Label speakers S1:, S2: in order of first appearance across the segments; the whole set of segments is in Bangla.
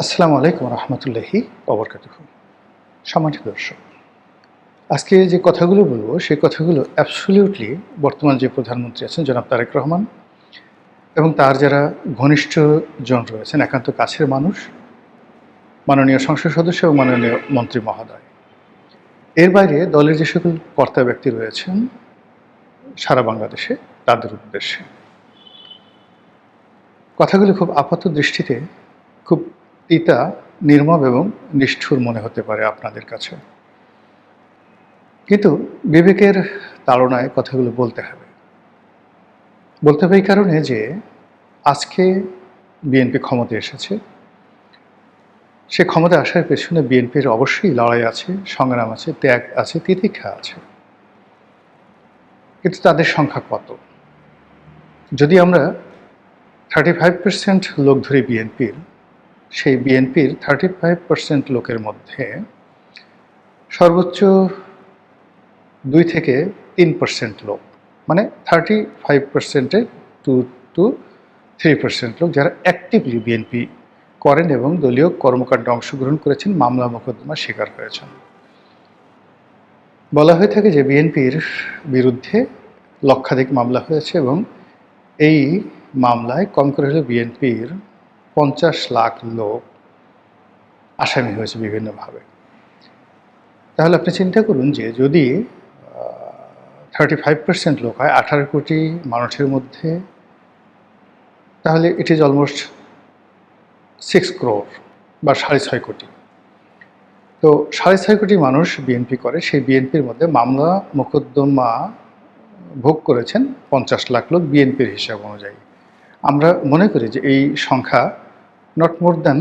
S1: আসসালামু আলাইকুম রহমতুল্লাহি ওবরকাতুহু। সম্মানিত দর্শক, আজকে যে কথাগুলো বলবো সেই কথাগুলো অ্যাবসলিউটলি বর্তমান যে প্রধানমন্ত্রী আছেন জনাব তারেক রহমান এবং তার যারা ঘনিষ্ঠ জন রয়েছেন, একান্ত কাছের মানুষ, মাননীয় সংসদ সদস্য এবং মাননীয় মন্ত্রী মহোদয়, এর বাইরে দলের যে সকল কর্তা ব্যক্তি রয়েছেন সারা বাংলাদেশে, তাদের উদ্দেশ্যে কথাগুলো খুব আপাত দৃষ্টিতে খুব তিতা, নির্মম এবং নিষ্ঠুর মনে হতে পারে আপনাদের কাছে, কিন্তু বিবেকের তাড়নায় কথাগুলো বলতে হবে। এই কারণে যে আজকে বিএনপি ক্ষমতায় এসেছে, সে ক্ষমতায় আসার পেছনে বিএনপির অবশ্যই লড়াই আছে, সংগ্রাম আছে, ত্যাগ আছে, তিতিক্ষা আছে। কিন্তু তাদের সংখ্যা কত? যদি আমরা 35% লোক ধরি বিএনপির, সেই বিএনপির 35% লোকের মধ্যে সর্বোচ্চ 2 থেকে 3% লোক, মানে 35%-এ 2 to 3% লোক যারা অ্যাক্টিভলি বিএনপি করেন এবং দলীয় কর্মকাণ্ডে অংশগ্রহণ করেছেন, মামলা মোকদ্দমার শিকার হয়েছেন। বলা হয়ে থাকে যে বিএনপির বিরুদ্ধে লক্ষাধিক মামলা হয়েছে এবং এই মামলায় কম করে হলে বিএনপির 50 লাখ লোক আসামি হয়েছে বিভিন্নভাবে। তাহলে আপনি চিন্তা করুন যে যদি 35% লোক হয় 18 কোটি মানুষের মধ্যে, তাহলে ইট ইজ অলমোস্ট 6 crore বা 6.5 কোটি। তো 6.5 কোটি মানুষ বিএনপি করে, সেই বিএনপির মধ্যে মামলা মোকদ্দমা ভোগ করেছেন 50 লাখ লোক বিএনপির হিসাব অনুযায়ী। আমরা মনে করি যে এই সংখ্যা নট মোর দ্যান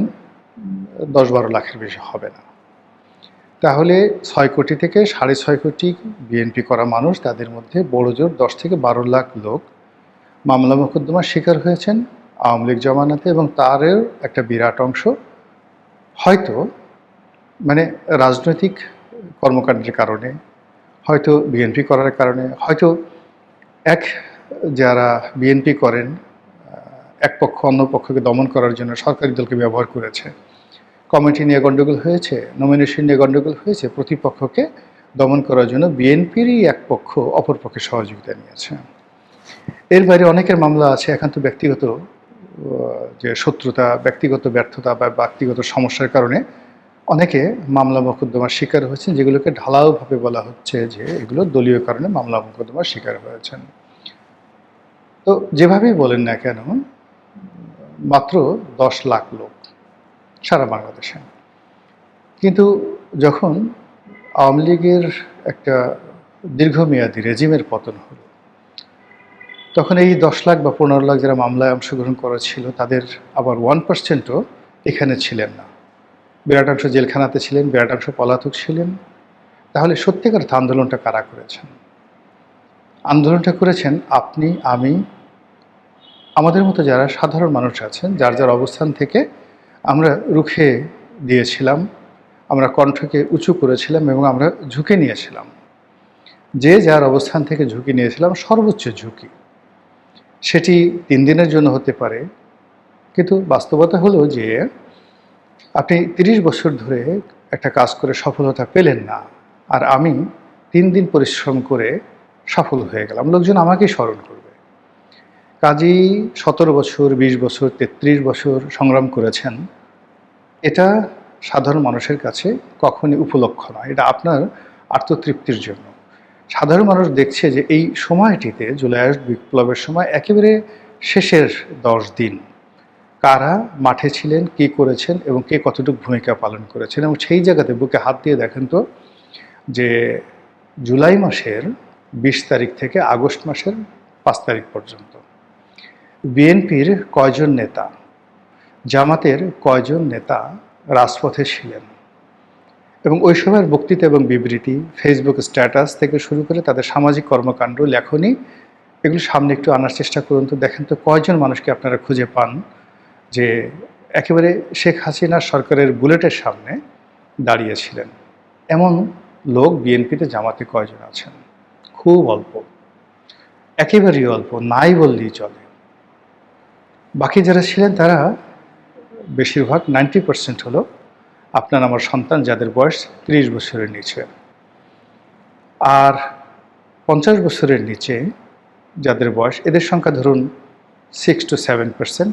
S1: 10-12 লাখের বেশি হবে না। তাহলে 6 কোটি থেকে 6.5 কোটি বিএনপি করা মানুষ, তাদের মধ্যে বড় জোর 10 থেকে 12 লাখ লোক মামলা মোকদ্দমার শিকার হয়েছেন আওয়ামী লীগ জমানাতে, এবং তারও একটা বিরাট অংশ হয়তো মানে রাজনৈতিক কর্মকাণ্ডের কারণে, হয়তো বিএনপি করার কারণে, হয়তো যারা বিএনপি করেন এক পক্ষ অন্য পক্ষকে দমন করার জন্য সরকারি দলকে ব্যবহার করেছে, কমিটি নিয়ে গণ্ডগোল হয়েছে, নমিনেশন নিয়ে গণ্ডগোল হয়েছে, প্রতিপক্ষকে দমন করার জন্য বিএনপিরই এক পক্ষ অপর পক্ষে সহযোগিতা নিয়েছে। এর বাইরে অনেকের মামলা আছে একান্ত ব্যক্তিগত যে শত্রুতা, ব্যক্তিগত ব্যর্থতা বা ব্যক্তিগত সমস্যার কারণে অনেকে মামলা মোকদ্দমার শিকার হয়েছেন, যেগুলোকে ঢালাওভাবে বলা হচ্ছে যে এগুলো দলীয় কারণে মামলা মোকদ্দমার শিকার হয়েছেন। তো যেভাবেই বলেন না কেন, মাত্র 10 লাখ লোক সারা বাংলাদেশে। কিন্তু যখন আওয়ামী লীগের একটা দীর্ঘমেয়াদী রেজিমের পতন হলো, তখন এই 10 লাখ বা 15 লাখ যারা মামলায় অংশগ্রহণ করেছিল, তাদের আবার 1%ও এখানে ছিলেন না। বিরাট অংশ জেলখানাতে ছিলেন, বিরাট অংশ পলাতক ছিলেন। তাহলে সত্যিকার আন্দোলনটা কারা করেছেন? আন্দোলনটা করেছেন আপনি, আমি, আমাদের মতো যারা সাধারণ মানুষ আছেন, যার যার অবস্থান থেকে আমরা রুখে দিয়েছিলাম, আমরা কণ্ঠকে উঁচু করেছিলাম এবং আমরা ঝুঁকে নিয়েছিলাম। যে যার অবস্থান থেকে ঝুঁকি নিয়েছিলাম, সর্বোচ্চ ঝুঁকি, সেটি 3 দিনের জন্য হতে পারে, কিন্তু বাস্তবতা হলো যে আপনি 30 বছর ধরে একটা কাজ করে সফলতা পেলেন না, আর আমি 3 দিন পরিশ্রম করে সফল হয়ে গেলাম, লোকজন আমাকেই স্মরণ করবে। কাজেই 17 বছর, 20 বছর, 33 বছর সংগ্রাম করেছেন, এটা সাধারণ মানুষের কাছে কখনই উপলক্ষ নয়। এটা আপনার আত্মতৃপ্তির জন্য। সাধারণ মানুষ দেখছে যে এই সময়টিতে, জুলাই আগস্ট বিপ্লবের সময় একেবারে শেষের 10 দিন, কারা মাঠে ছিলেন, কী করেছেন এবং কে কতটুকু ভূমিকা পালন করেছেন। এবং সেই জায়গাতে বুকে হাত দিয়ে দেখেন তো যে জুলাই মাসের 20 তারিখ থেকে আগস্ট মাসের 5 তারিখ পর্যন্ত বিএনপির কয়জন নেতা, জামাতের কয়জন নেতা রাজপথে ছিলেন, এবং ওই সময়ের বক্তৃতা এবং বিবৃতি, ফেসবুক স্ট্যাটাস থেকে শুরু করে তাদের সামাজিক কর্মকাণ্ড, লেখনী, এগুলো সামনে একটু আনার চেষ্টা করুন তো। দেখেন তো কয়জন মানুষকে আপনারা খুঁজে পান যে একেবারে শেখ হাসিনার সরকারের বুলেটের সামনে দাঁড়িয়েছিলেন। এমন লোক বিএনপিতে, জামাতে কয়জন আছেন? খুব অল্প, একেবারেই অল্প, নাই বললেই চলে। বাকি যারা ছিলেন তারা বেশিরভাগ 90% হলো আপনার আমার সন্তান যাদের বয়স 30 বছরের নিচে। আর 50 বছরের নিচে যাদের বয়স, এদের সংখ্যা ধরুন 6 to 7%,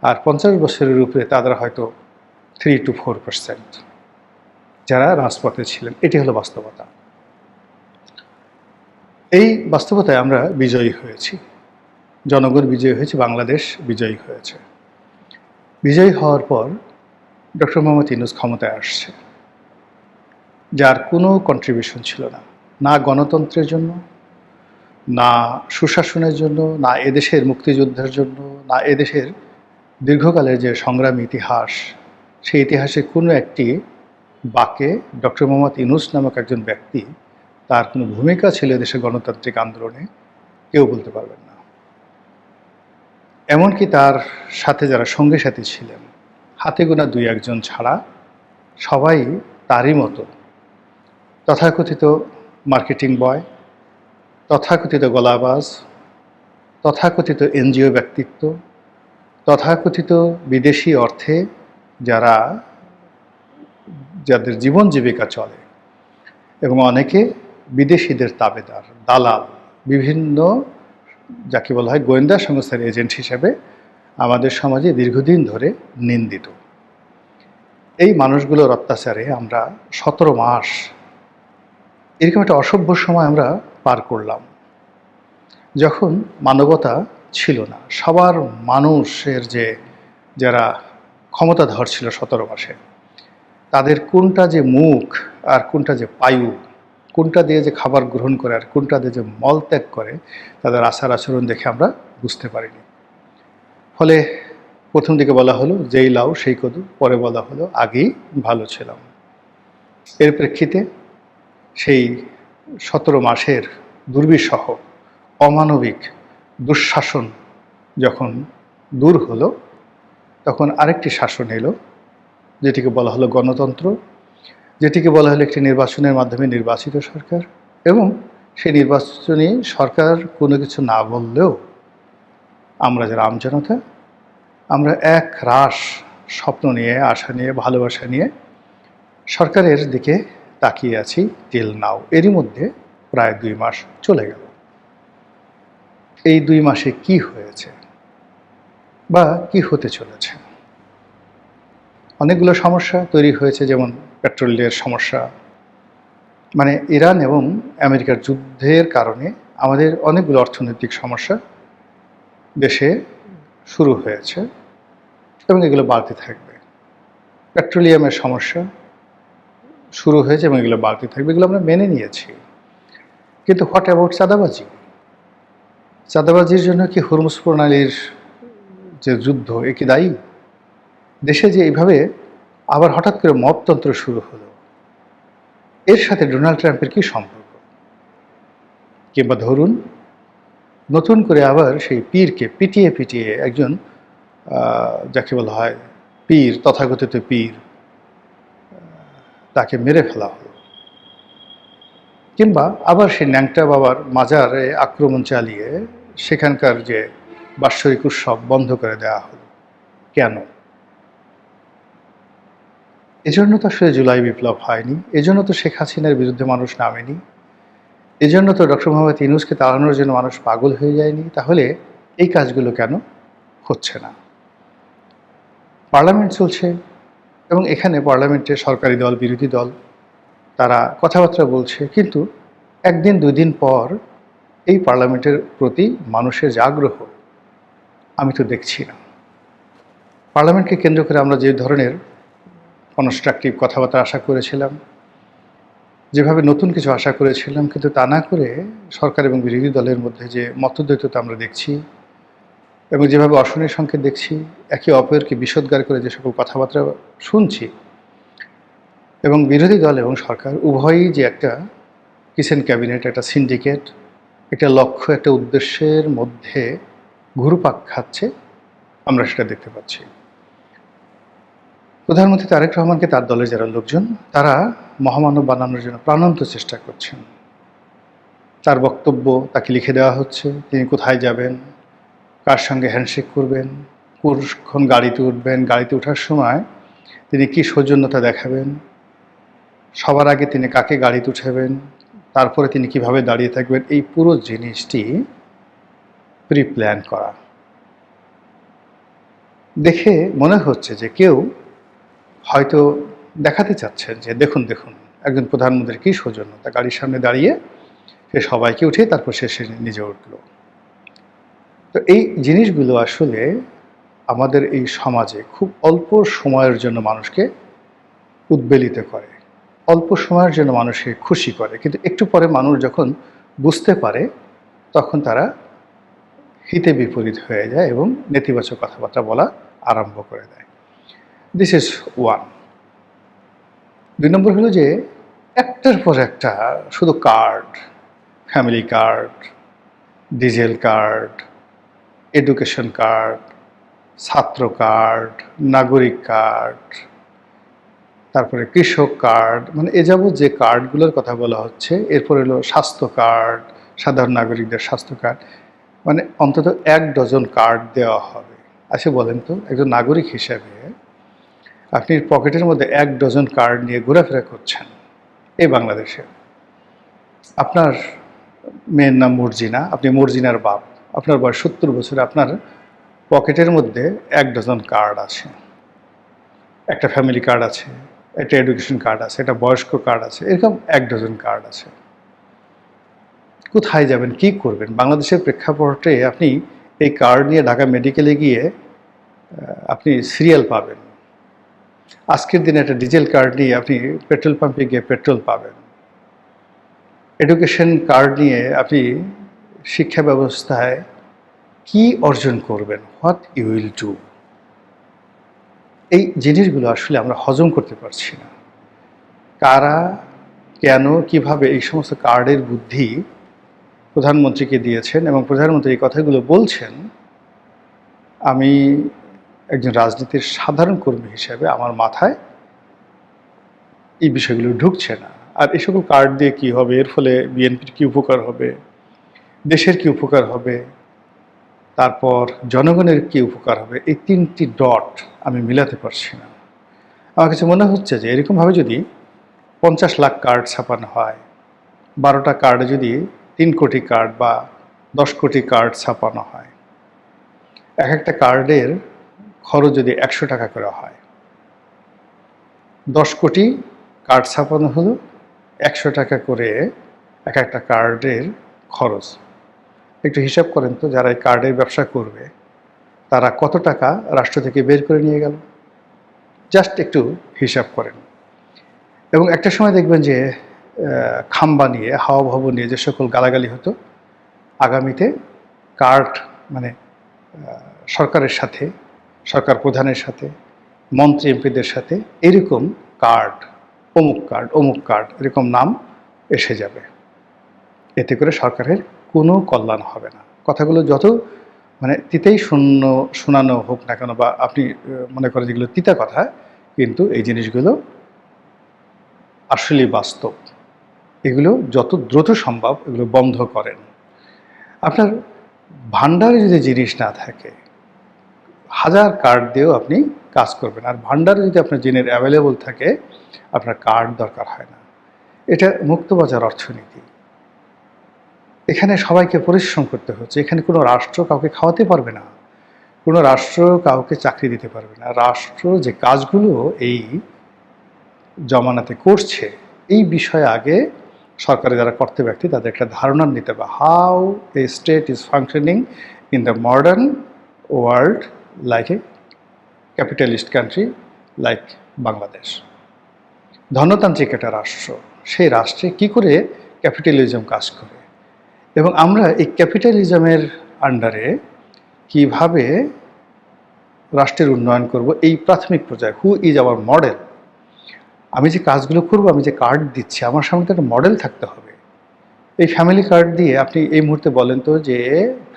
S1: আর 50 বছরের উপরে তাদের হয়তো 3 to 4% যারা রাজপথে ছিলেন। এটি হলো বাস্তবতা। এই বাস্তবতায় আমরা বিজয়ী হয়েছি, জনগণ বিজয়ী হয়েছে, বাংলাদেশ বিজয়ী হয়েছে। বিজয়ী হওয়ার পর ডক্টর মোহাম্মদ ইউনূস ক্ষমতায় আসছে, যার কোনো কন্ট্রিবিউশন ছিল না, না গণতন্ত্রের জন্য, না সুশাসনের জন্য, না এদেশের মুক্তিযুদ্ধের জন্য, না এদেশের দীর্ঘকালের যে সংগ্রামী ইতিহাস, সেই ইতিহাসে কোনো একটি বাঁকে ডক্টর মোহাম্মদ ইউনূস নামক একজন ব্যক্তি তার কোনো ভূমিকা ছিল দেশের গণতান্ত্রিক আন্দোলনে, কেউ বলতে পারবেন না। এমনকি তার সাথে যারা সঙ্গী সাথী ছিলেন, হাতে গোনা 2-1 ছাড়া সবাই তারই মতো তথাকথিত মার্কেটিং বয়, তথাকথিত গলাবাজ, তথাকথিত এনজিও ব্যক্তিত্ব, তথাকথিত বিদেশি অর্থে যাদের জীবন জীবিকা চলে, এবং অনেকে বিদেশিদের তাবেদার, দালাল, বিভিন্ন যাকে বলা হয় গোয়েন্দা সংস্থার এজেন্ট হিসেবে আমাদের সমাজে দীর্ঘদিন ধরে নিন্দিত। এই মানুষগুলোর অত্যাচারে আমরা 17 মাস এরকম একটা অসভ্য সময় আমরা পার করলাম, যখন মানবতা ছিল না। সবার মানুষের যারা ক্ষমতাধর ছিল 17 মাসে, তাদের কোনটা যে মুখ আর কোনটা যে পায়ু, কোনটা দিয়ে যে খাবার গ্রহণ করে আর কোনটা দিয়ে যে মল ত্যাগ করে, তাদের আচার আচরণ দেখে আমরা বুঝতে পারিনি। ফলে প্রথম দিকে বলা হলো যেই লাউ সেই কদু, পরে বলা হলো আগেই ভালো ছিলাম। এর প্রেক্ষিতে সেই 17 মাসের দুর্বিষহ অমানবিক দুঃশাসন যখন দূর হলো, তখন আরেকটি শাসন এলো, যেটিকে বলা হলো গণতন্ত্র, যেটিকে বলা হলো একটি নির্বাচনের মাধ্যমে নির্বাচিত সরকার। এবং সেই নির্বাচনী সরকার কোনো কিছু না বললেও আমরা যারা আমজনতা, আমরা এক রাশ স্বপ্ন নিয়ে, আশা নিয়ে, ভালোবাসা নিয়ে সরকারের দিকে তাকিয়ে আছি টিল নাও। এরই মধ্যে প্রায় 2 মাস চলে গেল। এই 2 মাসে কি হয়েছে বা কি হতে চলেছে? অনেকগুলো সমস্যা তৈরি হয়েছে, যেমন পেট্রোলের সমস্যা, মানে ইরান এবং আমেরিকার যুদ্ধের কারণে আমাদের অনেকগুলো অর্থনৈতিক সমস্যা দেশে শুরু হয়েছে এবং এগুলো বাড়তে থাকবে। পেট্রোলিয়ামের সমস্যা শুরু হয়েছে এবং এগুলো বাড়তে থাকবে, এগুলো আমরা মেনে নিয়েছি। কিন্তু হোয়াট অ্যাবাউট চাঁদাবাজি? চাঁদাবাজির জন্য কি হরমুজ প্রণালীর যে যুদ্ধ এ কি দায়ী? দেশে যে এইভাবে আবার হঠাৎ করে মবতন্ত্র শুরু হলো, এর সাথে ডোনাল্ড ট্রাম্পের কি সম্পর্ক? কিংবা ধরুন নতুন করে আবার সেই পীরকে পিটিয়ে পিটিয়ে একজন যাকে বলা হয় পীর, তথাকথিত পীর, তাকে মেরে ফেলা হলো। কিংবা আবার সেই ন্যাংটা বাবার মাজারে আক্রমণ চালিয়ে সেখানকার যে বাৎসরিক উৎসব বন্ধ করে দেওয়া হলো। কেন? এজন্য তো আসলে জুলাই বিপ্লব হয়নি, এজন্য তো শেখ হাসিনার বিরুদ্ধে মানুষ নামেনি, এজন্য তো ডক্টর মোহাম্মদ ইউনূসকে তাড়ানোর জন্য মানুষ পাগল হয়ে যায়নি। তাহলে এই কাজগুলো কেন হচ্ছে না? পার্লামেন্ট চলছে এবং এখানে পার্লামেন্টে সরকারি দল, বিরোধী দল তারা কথাবার্তা বলছে, কিন্তু 1 দিন 2 দিন পর এই পার্লামেন্টের প্রতি মানুষের যে আগ্রহ আমি তো দেখছি না। পার্লামেন্টকে কেন্দ্র করে আমরা যে ধরনের কনস্ট্রাকটিভ কথাবার্তা আশা করেছিলাম, যেভাবে নতুন কিছু আশা করেছিলাম, কিন্তু তা না করে সরকার এবং বিরোধী দলের মধ্যে যে মতদ্বৈততা আমরা দেখছি এবং যেভাবে অশনির সংকেত দেখছি, একে অপরকে বিষোদ্গার করে যে সকল কথাবার্তা শুনছি, এবং বিরোধী দল এবং সরকার উভয়ই যে একটা কিচেন ক্যাবিনেট, একটা সিন্ডিকেট, একটা লক্ষ্য, একটা উদ্দেশ্যের মধ্যে ঘুরপাক খাচ্ছে, আমরা সেটা দেখতে পাচ্ছি। প্রধানমন্ত্রী তারেক রহমানকে তার দলের যারা লোকজন, তারা মহামানব বানানোর জন্য প্রাণান্ত চেষ্টা করছেন। তার বক্তব্য তাকে লিখে দেওয়া হচ্ছে, তিনি কোথায় যাবেন, কার সঙ্গে হ্যান্ডশেক করবেন, পুরুষক্ষণ গাড়িতে উঠবেন, গাড়িতে ওঠার সময় তিনি কি সৌজন্যতা দেখাবেন, সবার আগে তিনি কাকে গাড়িতে উঠাবেন, তারপরে তিনি কিভাবে দাঁড়িয়ে থাকবেন, এই পুরো জিনিসটি প্রি প্ল্যান করা। দেখে মনে হচ্ছে যে কেউ হয়তো দেখাতে চাচ্ছেন যে দেখুন দেখুন একজন প্রধানমন্ত্রীর কী সৌজন্যতা, গাড়ির সামনে দাঁড়িয়ে সে সবাইকে উঠে তারপর সে নিজে উঠল। তো এই জিনিসগুলো আসলে আমাদের এই সমাজে খুব অল্প সময়ের জন্য মানুষকে উদ্বেলিত করে, অল্প সময়ের জন্য মানুষকে খুশি করে, কিন্তু একটু পরে মানুষ যখন বুঝতে পারে তখন তারা হিতে বিপরীত হয়ে যায় এবং নেতিবাচক কথাবার্তা বলা আরম্ভ করে দেয়। This is one. 2 নম্বর হলো যে একটার পর একটা শুধু card, family card, diesel card, education card, ছাত্র কার্ড, নাগরিক কার্ড, তারপরে কৃষক কার্ড, মানে এ যাবৎ যে কার্ডগুলোর কথা বলা হচ্ছে, এরপর হলো স্বাস্থ্য কার্ড, সাধারণ নাগরিকদের স্বাস্থ্য কার্ড, মানে অন্তত 1 ডজন কার্ড দেওয়া হবে। আচ্ছা বলেন তো, একজন নাগরিক হিসেবে আপনি পকেটের মধ্যে 1 ডজন কার্ড নিয়ে ঘোরাফেরা করছেন এই বাংলাদেশে। আপনার মেয়ের নাম মর্জিনা, আপনি মর্জিনার বাপ, আপনার বয়স 70 বছর, আপনার পকেটের মধ্যে 1 ডজন কার্ড আছে। একটা ফ্যামিলি কার্ড আছে, একটা এডুকেশন কার্ড আছে, একটা বয়স্ক কার্ড আছে, এরকম 1 ডজন কার্ড আছে। কোথায় যাবেন, কি করবেন? বাংলাদেশের প্রেক্ষাপটে আপনি এই কার্ড নিয়ে ঢাকা মেডিকেলে গিয়ে আপনি সিরিয়াল পাবেন। আজকের দিনে একটা ডিজেল কার্ড নিয়ে আপনি পেট্রোল পাম্পে গিয়ে পেট্রোল পাবেন। এডুকেশন কার্ড নিয়ে আপনি শিক্ষা ব্যবস্থায় কি অর্জন করবেন, হোয়াট ইউ উইল ডু। এই জিনিসগুলো আসলে আমরা হজম করতে পারছি না। কারা, কেন, কিভাবে এই সমস্ত কার্ডের বুদ্ধি প্রধানমন্ত্রীকে দিয়েছেন এবং প্রধানমন্ত্রী এই কথাগুলো বলছেন, আমি একজন রাজনীতির সাধারণ কর্মী হিসেবে আমার মাথায় এই বিষয়গুলো ঢুকছে না। আর এই সকল কার্ড দিয়ে কী হবে, এর ফলে বিএনপির কী উপকার হবে, দেশের কী উপকার হবে, তারপর জনগণের কী উপকার হবে, এই 3টি ডট আমি মিলাতে পারছি না। আমার কাছে মনে হচ্ছে যে এরকমভাবে যদি 50 লাখ কার্ড ছাপানো হয়, 12টা কার্ডে যদি 3 কোটি কার্ড বা 10 কোটি কার্ড ছাপানো হয়, এক একটা কার্ডের খরচ যদি 100 টাকা করে হয়, 10 কোটি কার্ড ছাপানো হলো 100 টাকা করে এক একটা কার্ডের খরচ। একটু হিসাব করেন তো, যারা এই কার্ডের ব্যবসা করবে তারা কত টাকা রাষ্ট্র থেকে বের করে নিয়ে গেল, জাস্ট একটু হিসাব করেন। এবং একটা সময় দেখবেন যে খাম্বা নিয়ে, হাওয়া ভবন নিয়ে যে সকল গালাগালি হতো, আগামীতে কার্ড মানে সরকারের সাথে, সরকার প্রধানের সাথে, মন্ত্রী এমপিদের সাথে এরকম কার্ড, অমুক কার্ড, অমুক কার্ড, এরকম নাম এসে যাবে। এতে করে সরকারের কোনো কল্যাণ হবে না। কথাগুলো যত মানে তিতেই শোনানো হোক না কেন, বা আপনি মনে করেন যেগুলো তিতা কথা, কিন্তু এই জিনিসগুলো আসলেই বাস্তব। এগুলো যত দ্রুত সম্ভব এগুলো বন্ধ করেন। আপনার ভান্ডারে যদি জিনিস না থাকে, 1000 কার্ড দিয়েও আপনি কাজ করবেন। আর ভান্ডারে যদি আপনার জিনিস অ্যাভেলেবল থাকে, আপনার কার্ড দরকার হয় না। এটা মুক্তবাজার অর্থনীতি। এখানে সবাইকে পরিশ্রম করতে হচ্ছে। এখানে কোনো রাষ্ট্র কাউকে খাওয়াতে পারবে না, কোনো রাষ্ট্র কাউকে চাকরি দিতে পারবে না। রাষ্ট্র যে কাজগুলো এই জমানাতে করছে, এই বিষয়ে আগে সরকারের যারা কর্তা ব্যক্তি তাদের একটা ধারণা নিতে হবে, how a state is functioning in the modern world, like a capitalist country like Bangladesh. ধনতান্ত্রিক একটা রাষ্ট্র, সেই রাষ্ট্রে কি করে ক্যাপিটালিজম কাজ করে, এবং আমরা এই ক্যাপিটালিজমের আন্ডারে কিভাবে রাষ্ট্রের উন্নয়ন করব, এই প্রাথমিক পর্যায়ে হু ইজ আওয়ার মডেল। আমি যে কাজগুলো করব, আমি যে কার্ড দিচ্ছি, আমার সামনে তো একটা মডেল থাকতে হবে। এই ফ্যামিলি কার্ড দিয়ে আপনি এই মুহূর্তে বলেন তো যে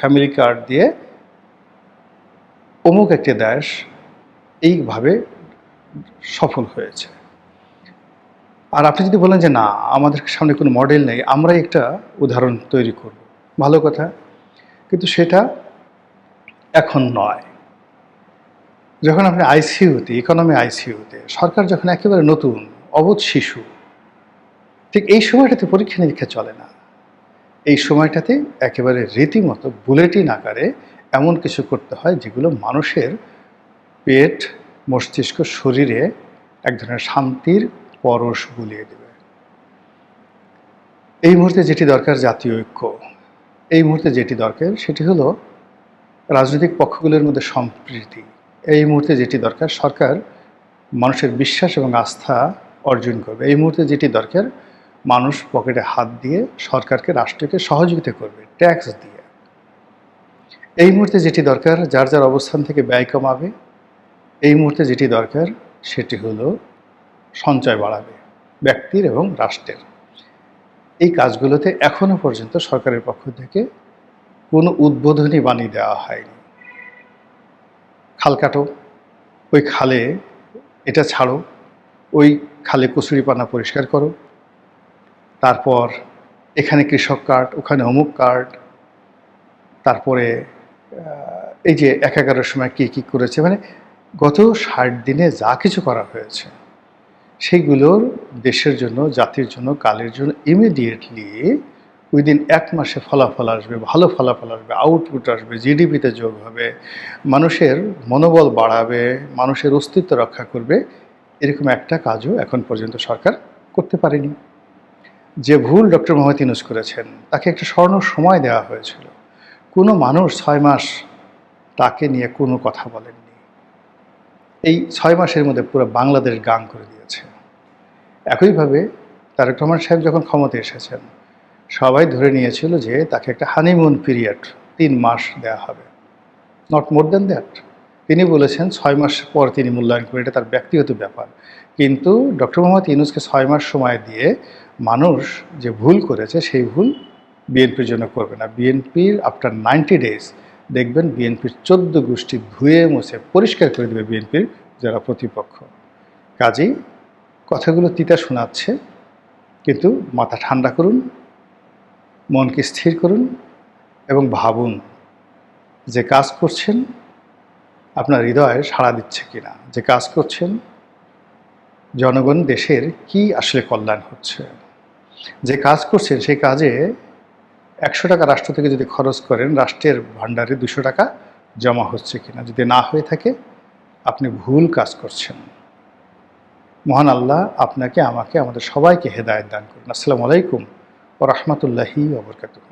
S1: ফ্যামিলি কার্ড দিয়ে অমুক একটি দেশ এইভাবে সফল হয়েছে। আর আপনি যদি বলেন যে না, আমাদের সামনে কোনো মডেল নেই, আমরাই একটা উদাহরণ তৈরি করব, ভালো কথা, কিন্তু সেটা এখন নয়। যখন আপনি আইসিইউতে, ইকোনমি আইসিইউতে, সরকার যখন একেবারে নতুন, অবুঝ শিশু, ঠিক এই সময়টাতে পরীক্ষা নিরীক্ষা চলে না। এই সময়টাতে একেবারে রীতিমতো বুলেটিন আকারে এমন কিছু করতে হয় যেগুলো মানুষের পেট, মস্তিষ্ক, শরীরে এক ধরনের শান্তির পরশ বুলিয়ে দেবে। এই মুহূর্তে যেটি দরকার জাতীয় ঐক্য। এই মুহূর্তে যেটি দরকার সেটি হলো রাজনৈতিক পক্ষগুলোর মধ্যে সম্প্রীতি। এই মুহূর্তে যেটি দরকার সরকার মানুষের বিশ্বাস এবং আস্থা অর্জন করবে। এই মুহূর্তে যেটি দরকার মানুষ পকেটে হাত দিয়ে সরকারকে, রাষ্ট্রকে সহযোগিতা করবে ট্যাক্স দিয়ে। এই মুহূর্তে যেটি দরকার যার যার অবস্থান থেকে ব্যয় কমাবে। এই মুহূর্তে যেটি দরকার সেটি হলো সঞ্চয় বাড়াবে ব্যক্তির এবং রাষ্ট্রের। এই কাজগুলোতে এখনো পর্যন্ত সরকারের পক্ষ থেকে কোনো উদ্বোধনী বাণী দেওয়া হয়নি। খাল কাটো, ওই খালে এটা ছাড়ো, ওই খালে কচুরিপানা পরিষ্কার করো, তারপর এখানে কৃষক কার্ড, ওখানে অমুক কার্ড, তারপরে এই যে ১১ সময় কী কী করেছে, মানে গত ৬০ দিনে যা কিছু করা হয়েছে সেইগুলোর দেশের জন্য, জাতির জন্য, কালের জন্য ইমিডিয়েটলি উইদিন ১ মাসে ফলাফল আসবে, ভালো ফলাফল আসবে, আউটপুট আসবে, জিডিপিতে যোগ হবে, মানুষের মনোবল বাড়াবে, মানুষের অস্তিত্ব রক্ষা করবে, এরকম একটা কাজও এখন পর্যন্ত সরকার করতে পারেনি। যে ভুল ডক্টর মোহাম্মদ ইউনূস করেছেন, তাকে একটা স্বর্ণ সময় দেওয়া হয়েছিল। কোনো মানুষ ৬ মাস তাকে নিয়ে কোনো কথা বলেননি। এই ৬ মাসের মধ্যে পুরো বাংলাদেশ গান করে দিয়েছে। একইভাবে তারেক রহমান সাহেব যখন ক্ষমতায় এসেছেন, সবাই ধরে নিয়েছিল যে তাকে একটা হানিমুন পিরিয়ড ৩ মাস দেওয়া হবে, নট মোর দ্যান দ্যাট। তিনি বলেছেন ৬ মাস পর তিনি মূল্যায়ন করে, এটা তার ব্যক্তিগত ব্যাপার। কিন্তু ডক্টর মোহাম্মদ ইউনূসকে ৬ মাস সময় দিয়ে মানুষ যে ভুল করেছে সেই ভুল বিএনপির জন্য করবে না। বিএনপির আফটার 90 ডেজ দেখবেন বিএনপির ১৪ গোষ্ঠী ধুয়ে মুছে পরিষ্কার করে দেবে বিএনপির যারা প্রতিপক্ষ। কাজেই কথাগুলো তিতা শোনাচ্ছে, কিন্তু মাথা ঠান্ডা করুন, মনকে স্থির করুন এবং ভাবুন যে কাজ করছেন আপনার হৃদয়ে সাড়া দিচ্ছে কিনা, যে কাজ করছেন জনগণ, দেশের কি আসলে কল্যাণ হচ্ছে। যে কাজ করছেন সেই কাজে ১০০ টাকা রাষ্ট্র থেকে যদি খরচ করেন, রাষ্ট্রের ভাণ্ডারে ২০০ টাকা জমা হচ্ছে কিনা। যদি না হয়ে থাকে আপনি ভুল কাজ করছেন। মহান আল্লাহ আপনাকে, আমাকে, আমাদের সবাইকে হেদায়েত দান করুন। আসসালামু আলাইকুম ওয়া রাহমাতুল্লাহি ওয়া বারাকাতুহু।